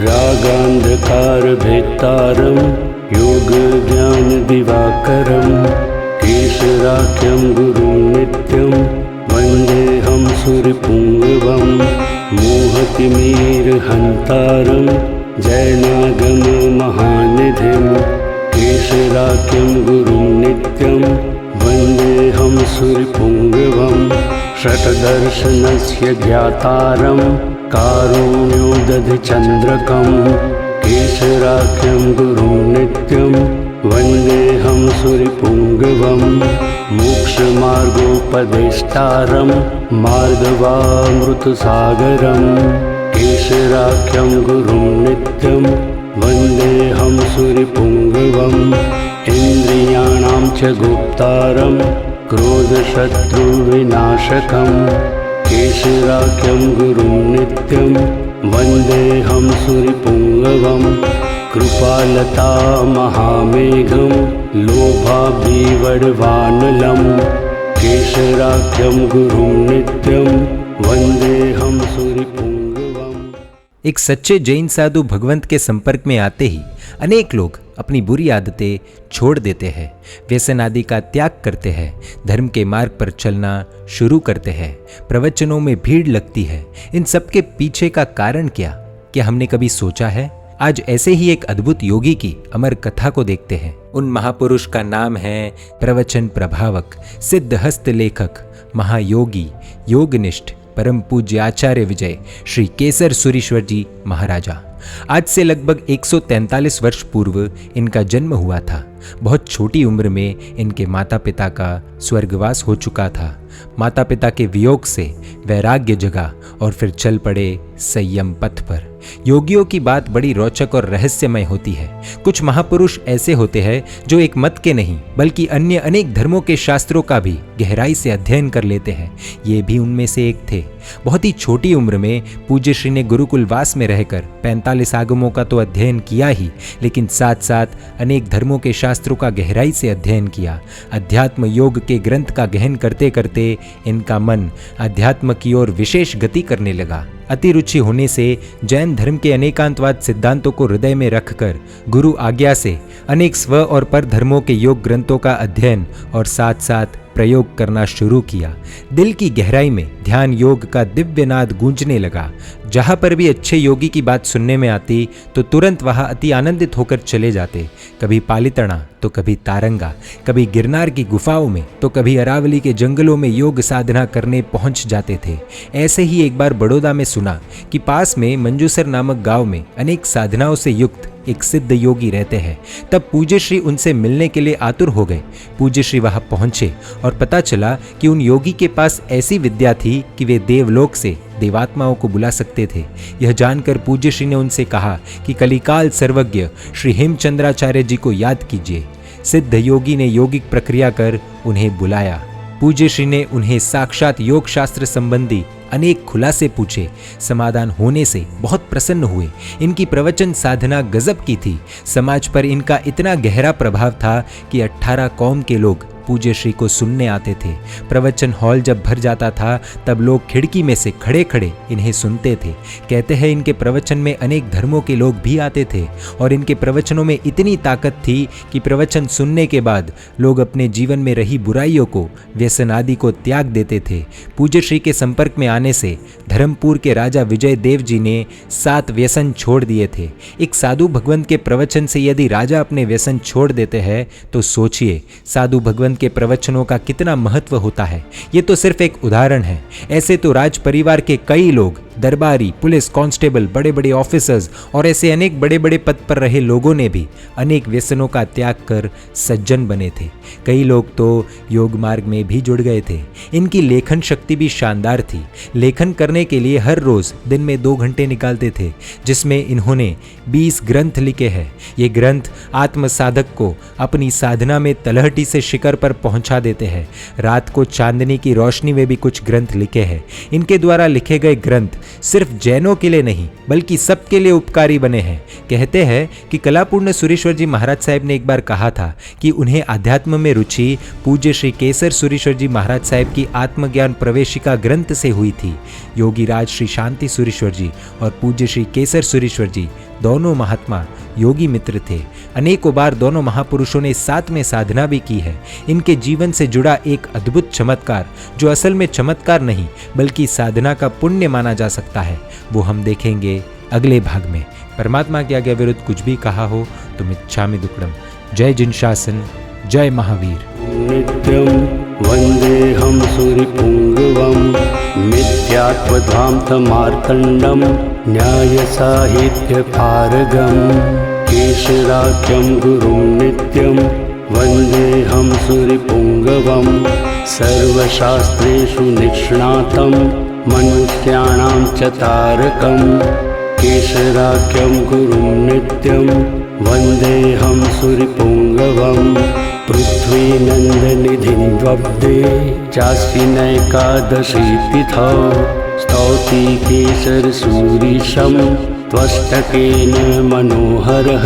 रागान्धकारभेत्तारं योगज्ञानदिवाकरं केशराख्यं गुरुं नित्यं वन्देऽहं सूर्यपुङ्गवं मोहतिमिरहन्तारं जैनागममहानिधिं केशराख्यं गुरुं नित्यं वन्देऽहं सूर्यपुङ्गवं षट्दर्शनस्य ज्ञातारं कारुण्योदधिचन्द्रकं केशराख्यं गुरुं नित्यं वन्देऽहं सूर्यपुङ्गवं मोक्षमार्गोपदेष्टारं मार्दवामृतसागरं केशराख्यं गुरुं नित्यं वन्देऽहं सूर्यपुङ्गवं इन्द्रियाणां च गुप्तारं क्रोधशत्रुविनाशकं केशराख्यं गुरुं नित्यं वन्देऽहं सूर्यपुङ्गवं कृपालता महामेघं लोभाभिवर्वानलं केशराख्यं गुरुं नित्यं वन्देऽहं सूर्यपुङ्गवम्। एक सच्चे जैन साधु भगवंत के संपर्क में आते ही अनेक लोग अपनी बुरी आदतें छोड़ देते हैं, व्यसन आदि का त्याग करते हैं, धर्म के मार्ग पर चलना शुरू करते हैं, प्रवचनों में भीड़ लगती है। इन सब के पीछे का कारण क्या हमने कभी सोचा है? आज ऐसे ही एक अद्भुत योगी की अमर कथा को देखते हैं। उन महापुरुष का नाम है प्रवचन प्रभावक, सिद्धहस्त लेखक, महायोगी, योगनिष्ठ, परम पूज्य आचार्य विजय श्री केसर सूरीश्वर जी महाराजा। आज से लगभग 143 वर्ष पूर्व इनका जन्म हुआ था। बहुत छोटी उम्र में इनके माता पिता का स्वर्गवास हो चुका था। माता पिता के वियोग से वैराग्य जगा और फिर चल पड़े संयम पथ पर। योगियों की बात बड़ी रोचक और रहस्यमय होती है। कुछ महापुरुष ऐसे होते हैं जो एक मत के नहीं बल्कि अन्य अनेक धर्मों के शास्त्रों का भी गहराई से अध्ययन कर लेते हैं। ये भी उनमें से एक थे। बहुत ही छोटी उम्र में पूज्य श्री ने गुरुकुलवास में रहकर 45 आगमों का तो अध्ययन किया ही, लेकिन साथ साथ अनेक धर्मों के शास्त्रों का गहराई से अध्ययन किया। अध्यात्म योग के ग्रंथ का गहन करते करते इनका मन अध्यात्म की ओर विशेष गति करने लगा। अति रुचि होने से जैन धर्म के अनेकांतवाद सिद्धांतों को हृदय में रखकर गुरु आज्ञा से अनेक स्व और पर धर्मों के योग ग्रंथों का अध्ययन और साथ साथ प्रयोग करना शुरू किया। दिल की गहराई में ध्यान योग का दिव्य नाद गूंजने लगा। जहां पर भी अच्छे योगी की बात सुनने में आती तो तुरंत वहां अति आनंदित होकर चले जाते। कभी पालीताना तो कभी तारंगा, कभी गिरनार की गुफाओं में तो कभी अरावली के जंगलों में योग साधना करने पहुंच जाते थे। ऐसे ही एक बार बड़ौदा में सुना कि पास में मंजूसर नामक गांव में अनेक साधनाओं से युक्त एक सिद्ध योगी रहते हैं। तब पूज्य श्री उनसे मिलने के लिए आतुर हो गए। पूज्य श्री वहां पहुंचे और पता चला कि उन योगी के पास ऐसी विद्या थी कि वे देवलोक से देवात्माओं को बुला सकते थे। यह जानकर पूज्य श्री ने उनसे कहा कि कलिकाल सर्वज्ञ श्री हेमचंद्राचार्य जी को याद कीजिए। सिद्ध योगी ने योगिक प्रक्रिया कर उन्हें बुलाया। पूज्य श्री ने उन्हें साक्षात योग शास्त्र संबंधी अनेक खुलासे पूछे। समाधान होने से बहुत प्रसन्न हुए। इनकी प्रवचन साधना गजब की थी। समाज पर इनका इतना गहरा प्रभाव था कि 18 कौम के लोग पूज्य श्री को सुनने आते थे। प्रवचन हॉल जब भर जाता था तब लोग खिड़की में से खड़े खड़े इन्हें सुनते थे। कहते हैं इनके प्रवचन में अनेक धर्मों के लोग भी आते थे और इनके प्रवचनों में इतनी ताकत थी कि प्रवचन सुनने के बाद लोग अपने जीवन में रही बुराइयों को, व्यसन आदि को त्याग देते थे। पूज्य श्री के संपर्क में आने से धर्मपुर के राजा विजय देव जी ने 7 व्यसन छोड़ दिए थे। एक साधु भगवंत के प्रवचन से यदि राजा अपने व्यसन छोड़ देते हैं तो सोचिए साधु भगवंत के प्रवचनों का कितना महत्व होता है। ये तो सिर्फ एक उदाहरण है। ऐसे तो राज परिवार के कई लोग, दरबारी, पुलिस कांस्टेबल, बड़े बड़े ऑफिसर्स और ऐसे अनेक बड़े बड़े पद पर रहे लोगों ने भी अनेक व्यसनों का त्याग कर सज्जन बने थे। कई लोग तो योग मार्ग में भी जुड़ गए थे। इनकी लेखन शक्ति भी शानदार थी। लेखन करने के लिए हर रोज दिन में 2 घंटे निकालते थे, जिसमें इन्होंने 20 ग्रंथ लिखे हैं। ये ग्रंथ आत्म साधक को अपनी साधना में तलहटी से शिखर पर पहुंचा देते हैं। रात को चांदनी की रोशनी में भी कुछ ग्रंथ लिखे हैं। इनके द्वारा लिखे गए ग्रंथ सिर्फ जैनों के लिए नहीं बल्कि सबके लिए उपकारी बने हैं। कहते हैं कि कलापूर्ण सुरेश्वर जी महाराज साहब ने एक बार कहा था कि उन्हें आध्यात्म में रुचि पूज्य श्री केसर सुरेश्वर जी महाराज साहब की आत्मज्ञान प्रवेशिका ग्रंथ से हुई थी। योगी राज श्री शांति सुरेश्वर जी और पूज्य श्री केसर सुरेश्वर जी दोनों महात्मा योगी मित्र थे। अनेकों बार दोनों महापुरुषों ने साथ में साधना भी की है। इनके जीवन से जुड़ा एक अद्भुत चमत्कार, जो असल में चमत्कार नहीं बल्कि साधना का पुण्य माना जा सकता है, वो हम देखेंगे अगले भाग में। परमात्मा के आगे विरुद्ध कुछ भी कहा हो तो मिच्छामि दुक्कडम। जय जिनशासन, जय महावीर। नित्यं वन्देऽहं सूरिपुङ्गवं मिथ्यात्वधामतमार्तण्डं न्यायसाहित्यपारगं केशराख्यं गुरुं नित्यं वन्देऽहं सूरिपुङ्गवं सर्वशास्त्रेषु निष्णातं मनुष्याणां च तारकं केशराख्यं गुरुं नित्यं वन्देऽहं सूरिपुङ्गवं पृथ्वीनन्दनिधिं द्वब्दे चास्मिन्नेकादशी तिथौ स्तौति केसरसूरीशं त्वष्टकेन मनोहरः।